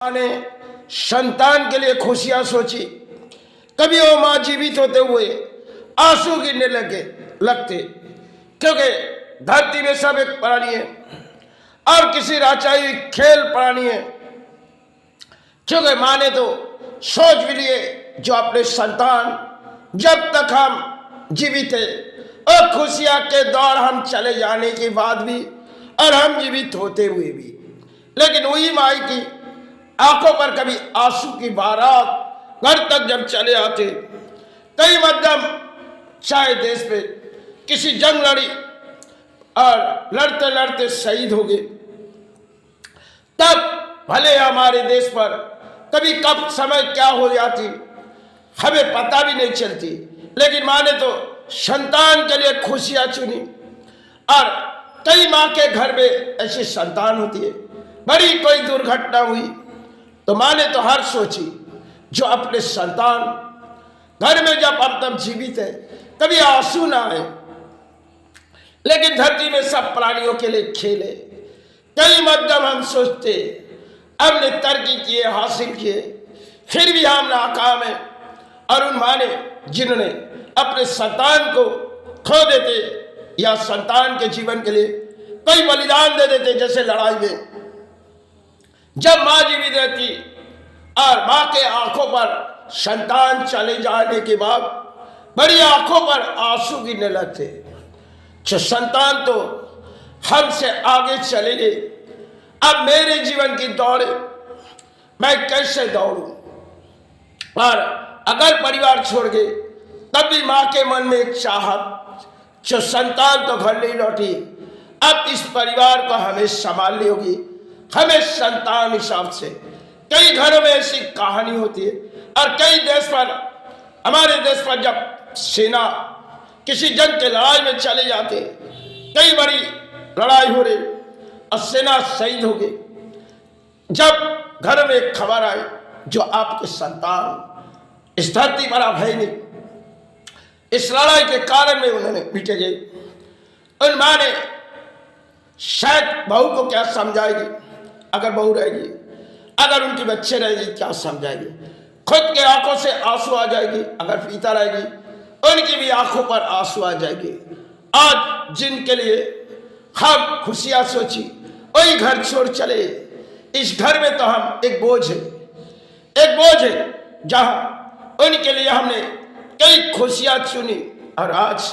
माँ ने संतान के लिए खुशियां सोची। कभी वो माँ जीवित होते हुए आंसू गिरने लगते, क्योंकि धरती में सब एक प्राणी है और किसी राचाई खेल प्राणी है। क्योंकि माँ ने तो सोच भी लिए जो अपने संतान जब तक हम जीवित है और खुशियां के दौर हम चले जाने के बाद भी और हम जीवित होते हुए भी, लेकिन वही माँ की आंखों पर कभी आंसू की बारात घर तक जब चले आते, कई मध्यम चाहे देश पे किसी जंग लड़ी और लड़ते लड़ते शहीद हो गए, तब भले हमारे देश पर कभी कब समय क्या हो जाती हमें पता भी नहीं चलती, लेकिन माँ ने तो संतान के लिए खुशियां चुनी। और कई माँ के घर में ऐसी संतान होती है, बड़ी कोई दुर्घटना हुई तो माँ ने तो हर सोची जो अपने संतान घर में जब अब तक जीवित है कभी आंसू ना आए। लेकिन धरती में सब प्राणियों के लिए खेल है। कई मध्यम हम सोचते हमने तरक्की किए, हासिल किए, फिर भी हम नाकाम है। और उन माँ ने जिन्होंने अपने संतान को खो देते या संतान के जीवन के लिए कोई बलिदान दे देते, जैसे लड़ाई में जब माँ जीवित रहती और माँ के आंखों पर संतान चले जाने के बाद बड़ी आंखों पर आंसू गिरने लगते। जो संतान तो हमसे आगे चले गए, अब मेरे जीवन की दौड़ मैं कैसे दौड़ूं। और अगर परिवार छोड़ गए तब भी माँ के मन में एक चाहत, जो संतान तो घर नहीं लौटी, अब इस परिवार को हमें संभालनी होगी, हमें संतान हिसाब से। कई घरों में ऐसी कहानी होती है और कई देश पर, हमारे देश पर जब सेना किसी जंग के लड़ाई में चले जाते, कई बड़ी लड़ाई हो रही और सेना शहीद हो गई, जब घर में एक खबर आई जो आपके संतान इस धरती पर अब है नहीं, इस लड़ाई के कारण में उन्होंने मिटे गए। उन माँ ने शायद बहू को क्या समझाएगी, अगर बहू रहेगी, अगर उनके बच्चे रहेगी क्या समझाएगी, खुद के आंखों से आंसू आ जाएगी, अगर पिता रहेगी उनकी भी आंखों पर आंसू आ जाएगी। आज जिनके लिए हम खुशियां सोची वही घर छोड़ चले, इस घर में तो हम एक बोझ है जहां उनके लिए हमने कई खुशियां चुनी और आज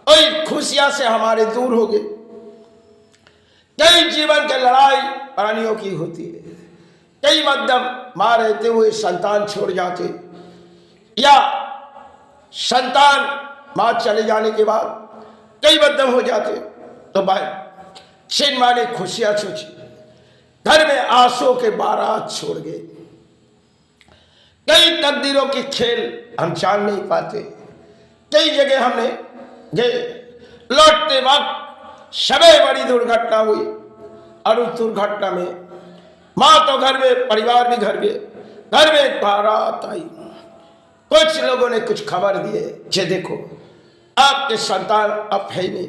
वही खुशियां से हमारे दूर हो गए। कई जीवन के लड़ाई प्राणियों की होती है, कई मध्यम मां रहते हुए संतान छोड़ जाते या संतान मां चले जाने के बाद कई मध्यम हो जाते। तो भाई जिन मां ने खुशियां सोची घर में आंसू के बारात छोड़ गए। कई तकदीरों की खेल हम जान नहीं पाते, कई जगह हमने गए, लौटते वक्त समय बड़ी दुर्घटना हुई और उस दुर्घटना में माँ तो घर में, परिवार भी घर में एक बारात आई। कुछ लोगों ने कुछ खबर दिए, जे देखो आपके संतान अब है नहीं,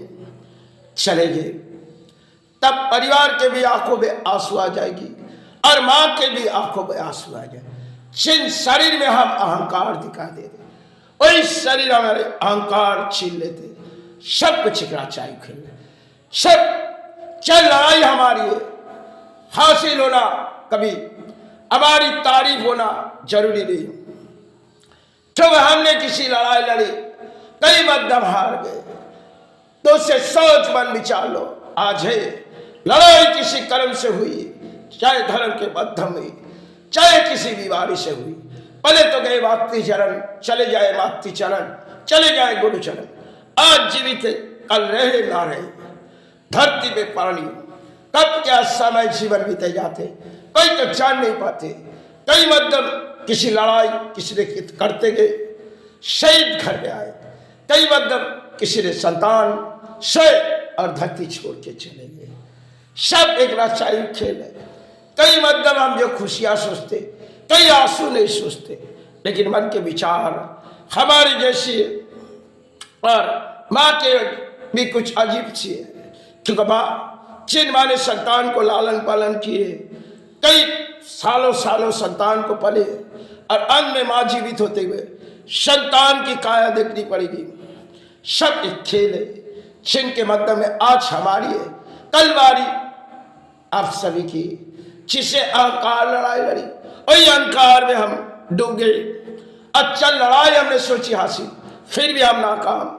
चले गए। तब परिवार के भी आंखों में आंसू आ जाएगी और माँ के भी आंखों में आंसू आ जाए। जिन शरीर में हम अहंकार दिखा देते वही शरीर हमारे अहंकार छीन लेते, सब कुछ चिकराचाई खेल, सब चल लड़ाई हमारी है, हासिल होना कभी हमारी तारीफ होना जरूरी नहीं। क्योंकि हमने किसी लड़ाई लड़ी, कई मध्यम हार गए, तो उससे सोच मन विचार लो। आज है लड़ाई किसी कर्म से हुई, चाहे धर्म के मध्यम हुई, चाहे किसी बीमारी से हुई, पहले तो गए मातृ चरण, चले जाए मातृ चरण, चले जाए गुरु चरण। आज जीवित है, कल रहे ना रहे, धरती पे प्राणी कब क्या समय जीवन बीते जाते कोई तो जान नहीं पाते। कई मध्यम किसी लड़ाई किसी ने करते गए, शहीद घर में आए, कई मध्यम किसी ने संतान से और धरती छोड़ के चले गए। सब एक राचाई खेल है। कई मध्यम हम जो खुशियां सोचते, कई आंसू नहीं सोचते, लेकिन मन के विचार हमारी जैसी है और माँ के भी कुछ अजीब सी है। क्योंकि माँ, जिन माँ ने संतान को लालन पालन किए, कई सालों सालों संतान को पले और अंत में मां जीवित होते हुए संतान की काया देखनी पड़ेगी। सब एक खेल है जिनके मध्य में आज हमारी है, कल बारी आप सभी की। जिसे अहंकार लड़ाई लड़ी वही अहंकार में हम डूब गए। अच्छा लड़ाई हमने सोची हासिल, फिर भी हम नाकाम।